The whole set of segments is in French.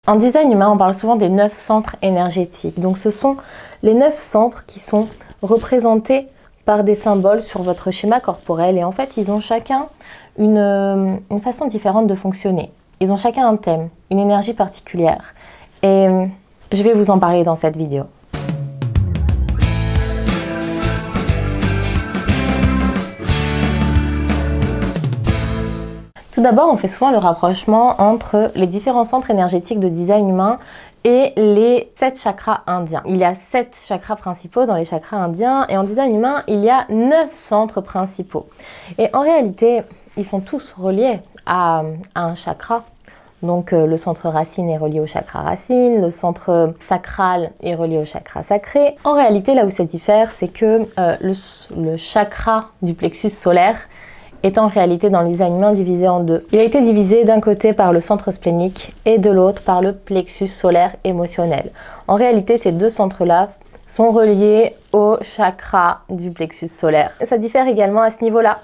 En design humain, on parle souvent des 9 centres énergétiques. Donc ce sont les 9 centres qui sont représentés par des symboles sur votre schéma corporel. Et en fait, ils ont chacun une façon différente de fonctionner. Ils ont chacun un thème, une énergie particulière. Et je vais vous en parler dans cette vidéo. Tout d'abord, on fait souvent le rapprochement entre les différents centres énergétiques de design humain et les 7 chakras indiens. Il y a 7 chakras principaux dans les chakras indiens et en design humain, il y a 9 centres principaux. Et en réalité, ils sont tous reliés à un chakra. Donc le centre racine est relié au chakra racine, le centre sacral est relié au chakra sacré. En réalité, là où ça diffère, c'est que le chakra du plexus solaire est en réalité dans le design humain divisé en deux. Il a été divisé d'un côté par le centre splénique et de l'autre par le plexus solaire émotionnel. En réalité, ces deux centres-là sont reliés au chakra du plexus solaire. Ça diffère également à ce niveau-là,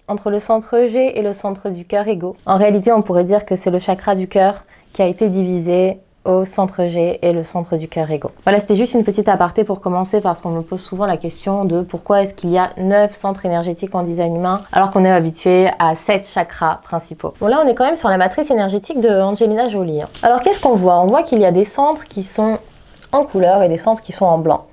entre le centre G et le centre du cœur égo. En réalité, on pourrait dire que c'est le chakra du cœur qui a été divisé au centre G et le centre du cœur égo. Voilà, c'était juste une petite aparté pour commencer parce qu'on me pose souvent la question de pourquoi est-ce qu'il y a 9 centres énergétiques en design humain alors qu'on est habitué à 7 chakras principaux. Bon, là, on est quand même sur la matrice énergétique de Angelina Jolie. Alors, qu'est-ce qu'on voit? On voit qu'il y a des centres qui sont en couleur et des centres qui sont en blanc.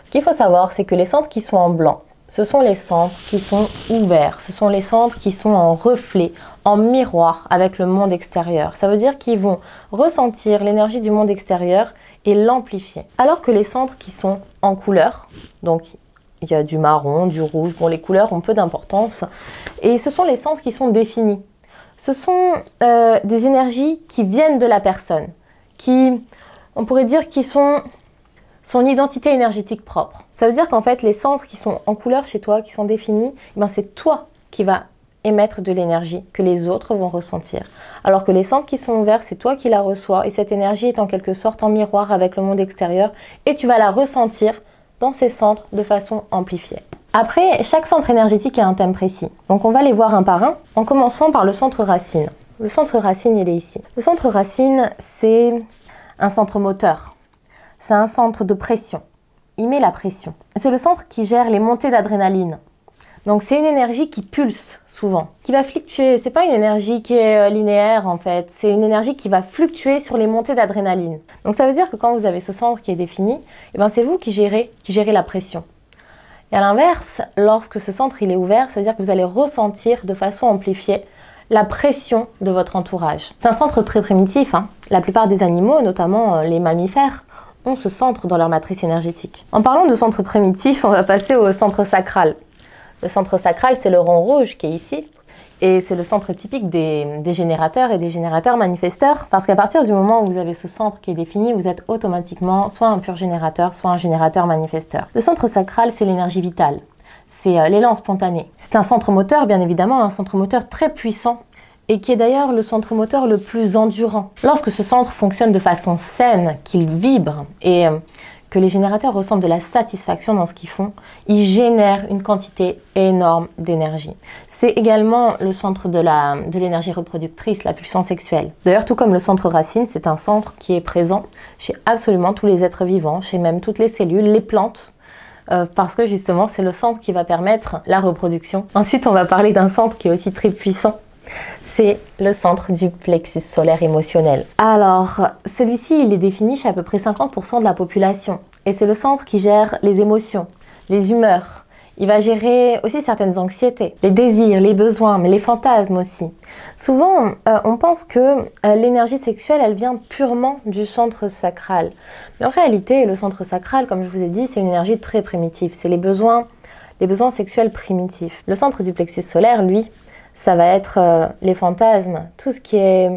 Ce qu'il faut savoir, c'est que les centres qui sont en blanc, ce sont les centres qui sont ouverts, ce sont les centres qui sont en reflet, en miroir avec le monde extérieur. Ça veut dire qu'ils vont ressentir l'énergie du monde extérieur et l'amplifier. Alors que les centres qui sont en couleur, donc il y a du marron, du rouge, bon les couleurs ont peu d'importance, et ce sont les centres qui sont définis. Ce sont des énergies qui viennent de la personne, qui, on pourrait dire, qui sont son identité énergétique propre. Ça veut dire qu'en fait, les centres qui sont en couleur chez toi, qui sont définis, c'est toi qui vas émettre de l'énergie que les autres vont ressentir. Alors que les centres qui sont ouverts, c'est toi qui la reçois et cette énergie est en quelque sorte en miroir avec le monde extérieur et tu vas la ressentir dans ces centres de façon amplifiée. Après, chaque centre énergétique a un thème précis. Donc on va les voir un par un en commençant par le centre racine. Le centre racine, il est ici. Le centre racine, c'est un centre moteur. C'est un centre de pression. Il met la pression. C'est le centre qui gère les montées d'adrénaline. Donc c'est une énergie qui pulse souvent, qui va fluctuer. C'est pas une énergie qui est linéaire en fait. C'est une énergie qui va fluctuer sur les montées d'adrénaline. Donc ça veut dire que quand vous avez ce centre qui est défini, c'est vous qui gérez la pression. Et à l'inverse, lorsque ce centre il est ouvert, ça veut dire que vous allez ressentir de façon amplifiée la pression de votre entourage. C'est un centre très primitif. La plupart des animaux, notamment les mammifères, ont ce centre dans leur matrice énergétique. En parlant de centre primitif, on va passer au centre sacral. Le centre sacral, c'est le rond rouge qui est ici. Et c'est le centre typique des générateurs et des générateurs manifesteurs. Parce qu'à partir du moment où vous avez ce centre qui est défini, vous êtes automatiquement soit un pur générateur, soit un générateur manifesteur. Le centre sacral, c'est l'énergie vitale. C'est l'élan spontané. C'est un centre moteur, bien évidemment, un centre moteur très puissant et qui est d'ailleurs le centre moteur le plus endurant. Lorsque ce centre fonctionne de façon saine, qu'il vibre et que les générateurs ressentent de la satisfaction dans ce qu'ils font, ils génèrent une quantité énorme d'énergie. C'est également le centre de l'énergie reproductrice, la pulsion sexuelle. D'ailleurs, tout comme le centre racine, c'est un centre qui est présent chez absolument tous les êtres vivants, chez même toutes les cellules, les plantes, parce que justement, c'est le centre qui va permettre la reproduction. Ensuite, on va parler d'un centre qui est aussi très puissant. C'est le centre du plexus solaire émotionnel. Alors, celui-ci, il est défini chez à peu près 50% de la population. Et c'est le centre qui gère les émotions, les humeurs. Il va gérer aussi certaines anxiétés, les désirs, les besoins, mais les fantasmes aussi. Souvent, on pense que l'énergie sexuelle, elle vient purement du centre sacral. Mais en réalité, le centre sacral, comme je vous ai dit, c'est une énergie très primitive. C'est les besoins sexuels primitifs. Le centre du plexus solaire, lui, ça va être les fantasmes, tout ce qui est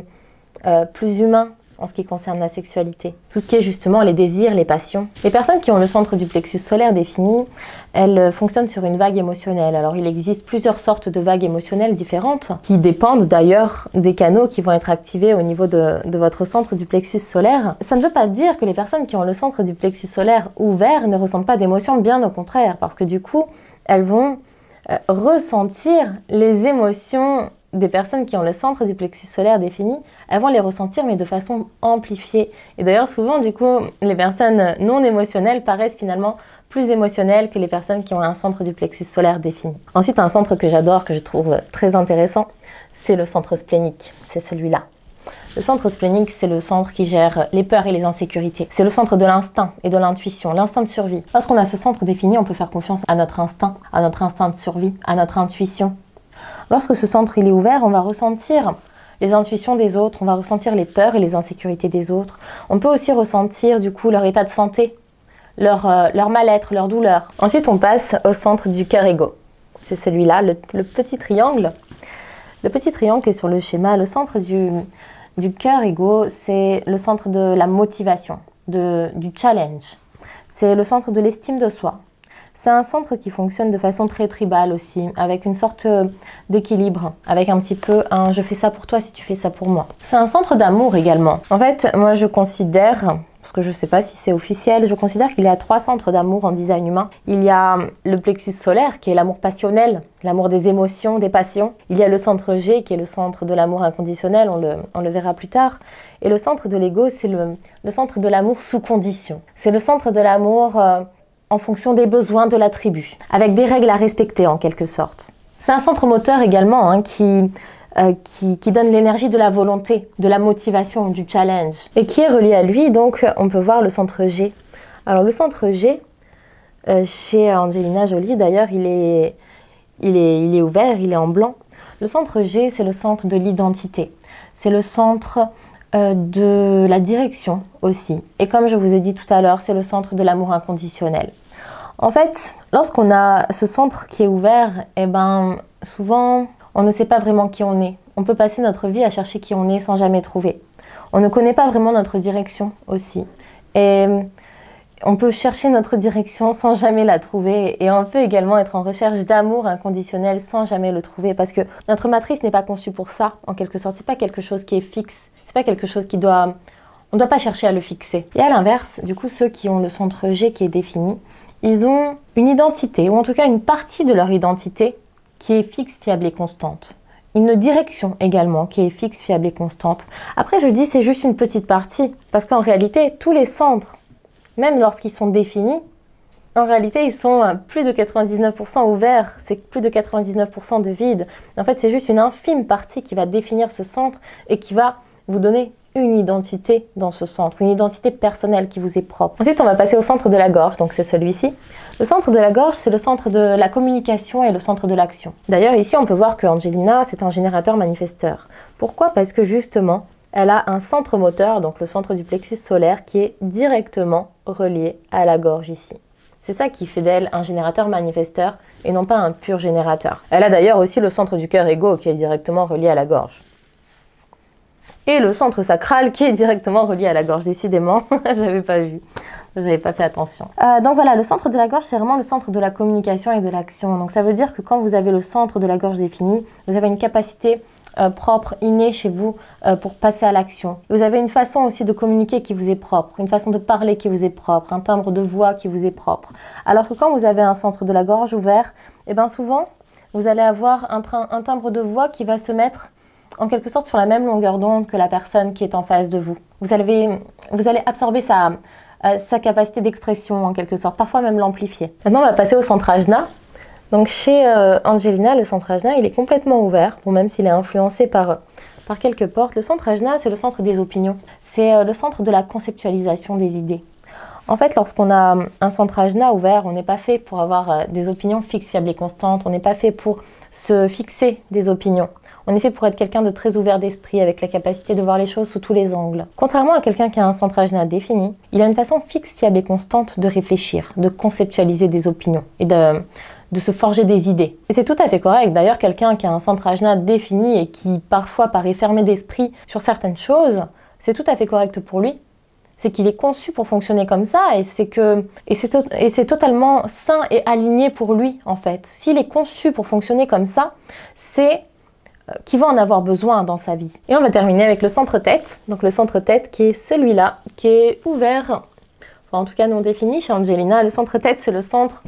plus humain en ce qui concerne la sexualité. Tout ce qui est justement les désirs, les passions. Les personnes qui ont le centre du plexus solaire défini, elles fonctionnent sur une vague émotionnelle. Alors il existe plusieurs sortes de vagues émotionnelles différentes qui dépendent d'ailleurs des canaux qui vont être activés au niveau de votre centre du plexus solaire. Ça ne veut pas dire que les personnes qui ont le centre du plexus solaire ouvert ne ressentent pas d'émotions, bien au contraire, parce que du coup, elles vont ressentir les émotions des personnes qui ont le centre du plexus solaire défini, elles vont les ressentir mais de façon amplifiée. Et d'ailleurs souvent du coup les personnes non émotionnelles paraissent finalement plus émotionnelles que les personnes qui ont un centre du plexus solaire défini. Ensuite un centre que j'adore, que je trouve très intéressant, c'est le centre splénique, c'est celui-là. Le centre splénique, c'est le centre qui gère les peurs et les insécurités. C'est le centre de l'instinct et de l'intuition, l'instinct de survie. Lorsqu'on a ce centre défini, on peut faire confiance à notre instinct de survie, à notre intuition. Lorsque ce centre il est ouvert, on va ressentir les intuitions des autres, on va ressentir les peurs et les insécurités des autres. On peut aussi ressentir du coup leur état de santé, leur mal-être, leur douleur. Ensuite, on passe au centre du cœur-égo. C'est celui-là, le petit triangle. Le petit triangle qui est sur le schéma, le centre du cœur-égo, c'est le centre de la motivation, du challenge. C'est le centre de l'estime de soi. C'est un centre qui fonctionne de façon très tribale aussi, avec une sorte d'équilibre, avec un petit peu un « je fais ça pour toi si tu fais ça pour moi ». C'est un centre d'amour également. En fait, moi je considère, parce que je ne sais pas si c'est officiel, je considère qu'il y a 3 centres d'amour en design humain. Il y a le plexus solaire, qui est l'amour passionnel, l'amour des émotions, des passions. Il y a le centre G, qui est le centre de l'amour inconditionnel, on le verra plus tard. Et le centre de l'ego, c'est le centre de l'amour sous condition. C'est le centre de l'amour en fonction des besoins de la tribu, avec des règles à respecter en quelque sorte. C'est un centre moteur également hein, qui donne l'énergie de la volonté, de la motivation, du challenge, et qui est relié à lui, donc on peut voir le centre G. Alors le centre G, chez Angelina Jolie d'ailleurs, il est ouvert, il est en blanc. Le centre G, c'est le centre de l'identité, c'est le centre de la direction aussi. Et comme je vous ai dit tout à l'heure, c'est le centre de l'amour inconditionnel. En fait, lorsqu'on a ce centre qui est ouvert, eh ben, souvent, on ne sait pas vraiment qui on est. On peut passer notre vie à chercher qui on est sans jamais trouver. On ne connaît pas vraiment notre direction aussi. Et on peut chercher notre direction sans jamais la trouver. Et on peut également être en recherche d'amour inconditionnel sans jamais le trouver. Parce que notre matrice n'est pas conçue pour ça, en quelque sorte. C'est pas quelque chose qui est fixe. C'est pas quelque chose qui doit... On ne doit pas chercher à le fixer. Et à l'inverse, du coup, ceux qui ont le centre G qui est défini, ils ont une identité, ou en tout cas une partie de leur identité qui est fixe, fiable et constante. Une direction également qui est fixe, fiable et constante. Après, je dis c'est juste une petite partie, parce qu'en réalité, tous les centres, même lorsqu'ils sont définis, en réalité, ils sont plus de 99% ouverts, c'est plus de 99% de vide. En fait, c'est juste une infime partie qui va définir ce centre et qui va vous donner une identité dans ce centre, une identité personnelle qui vous est propre. Ensuite, on va passer au centre de la gorge, donc c'est celui-ci. Le centre de la gorge, c'est le centre de la communication et le centre de l'action. D'ailleurs, ici, on peut voir que Angelina, c'est un générateur manifesteur. Pourquoi? Parce que justement, elle a un centre moteur, donc le centre du plexus solaire, qui est directement relié à la gorge ici. C'est ça qui fait d'elle un générateur manifesteur et non pas un pur générateur. Elle a d'ailleurs aussi le centre du cœur-égo qui est directement relié à la gorge. Et le centre sacral qui est directement relié à la gorge, décidément, j'avais pas vu, j'avais pas fait attention. Donc voilà, le centre de la gorge, c'est vraiment le centre de la communication et de l'action. Donc ça veut dire que quand vous avez le centre de la gorge défini, vous avez une capacité propre, innée chez vous pour passer à l'action. Vous avez une façon aussi de communiquer qui vous est propre, une façon de parler qui vous est propre, un timbre de voix qui vous est propre. Alors que quand vous avez un centre de la gorge ouvert, et bien souvent, vous allez avoir un timbre de voix qui va se mettre en quelque sorte sur la même longueur d'onde que la personne qui est en face de vous. Vous allez absorber sa capacité d'expression en quelque sorte, parfois même l'amplifier. Maintenant, on va passer au centre Ajna. Donc chez Angelina, le centre Ajna, il est complètement ouvert, bon, même s'il est influencé par quelques portes. Le centre Ajna, c'est le centre des opinions. C'est le centre de la conceptualisation des idées. En fait, lorsqu'on a un centre Ajna ouvert, on n'est pas fait pour avoir des opinions fixes, fiables et constantes. On n'est pas fait pour se fixer des opinions. On est fait pour être quelqu'un de très ouvert d'esprit, avec la capacité de voir les choses sous tous les angles. Contrairement à quelqu'un qui a un centre Ajna défini, il a une façon fixe, fiable et constante de réfléchir, de conceptualiser des opinions et de se forger des idées. Et c'est tout à fait correct. D'ailleurs, quelqu'un qui a un centre Ajna défini et qui parfois paraît fermé d'esprit sur certaines choses, c'est tout à fait correct pour lui. C'est qu'il est conçu pour fonctionner comme ça et c'est totalement sain et aligné pour lui en fait. S'il est conçu pour fonctionner comme ça, c'est qu'il va en avoir besoin dans sa vie. Et on va terminer avec le centre-tête. Donc le centre-tête qui est celui-là, qui est ouvert, enfin, en tout cas non défini chez Angelina. Le centre-tête, c'est le centre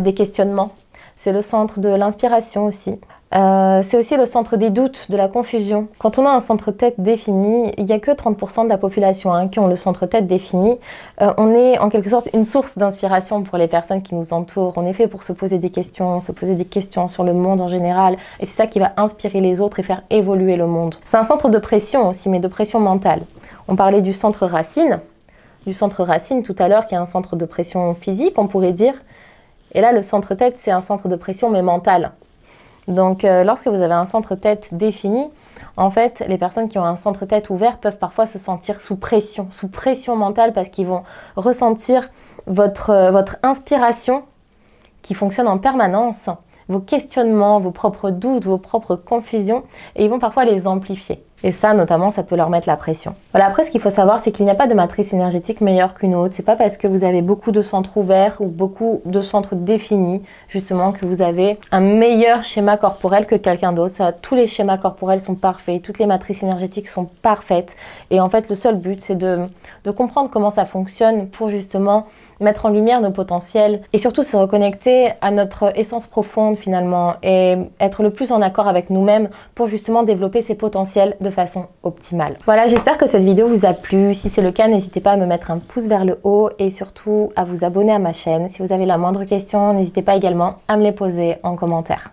des questionnements. C'est le centre de l'inspiration aussi. C'est aussi le centre des doutes, de la confusion. Quand on a un centre-tête défini, il n'y a que 30% de la population qui ont le centre-tête défini. On est en quelque sorte une source d'inspiration pour les personnes qui nous entourent. On est fait pour se poser des questions sur le monde en général. Et c'est ça qui va inspirer les autres et faire évoluer le monde. C'est un centre de pression aussi, mais de pression mentale. On parlait du centre racine tout à l'heure, qui est un centre de pression physique, on pourrait dire. Et là, le centre-tête, c'est un centre de pression, mais mental. Donc, lorsque vous avez un centre-tête défini, en fait, les personnes qui ont un centre-tête ouvert peuvent parfois se sentir sous pression mentale, parce qu'ils vont ressentir votre inspiration qui fonctionne en permanence, vos questionnements, vos propres doutes, vos propres confusions, et ils vont parfois les amplifier. Et ça, notamment, ça peut leur mettre la pression. Voilà, après, ce qu'il faut savoir, c'est qu'il n'y a pas de matrice énergétique meilleure qu'une autre. C'est pas parce que vous avez beaucoup de centres ouverts ou beaucoup de centres définis, justement, que vous avez un meilleur schéma corporel que quelqu'un d'autre. Tous les schémas corporels sont parfaits, toutes les matrices énergétiques sont parfaites. Et en fait, le seul but, c'est de comprendre comment ça fonctionne pour justement mettre en lumière nos potentiels et surtout se reconnecter à notre essence profonde finalement et être le plus en accord avec nous-mêmes pour justement développer ces potentiels de façon optimale. Voilà, j'espère que cette vidéo vous a plu. Si c'est le cas, n'hésitez pas à me mettre un pouce vers le haut et surtout à vous abonner à ma chaîne. Si vous avez la moindre question, n'hésitez pas également à me les poser en commentaire.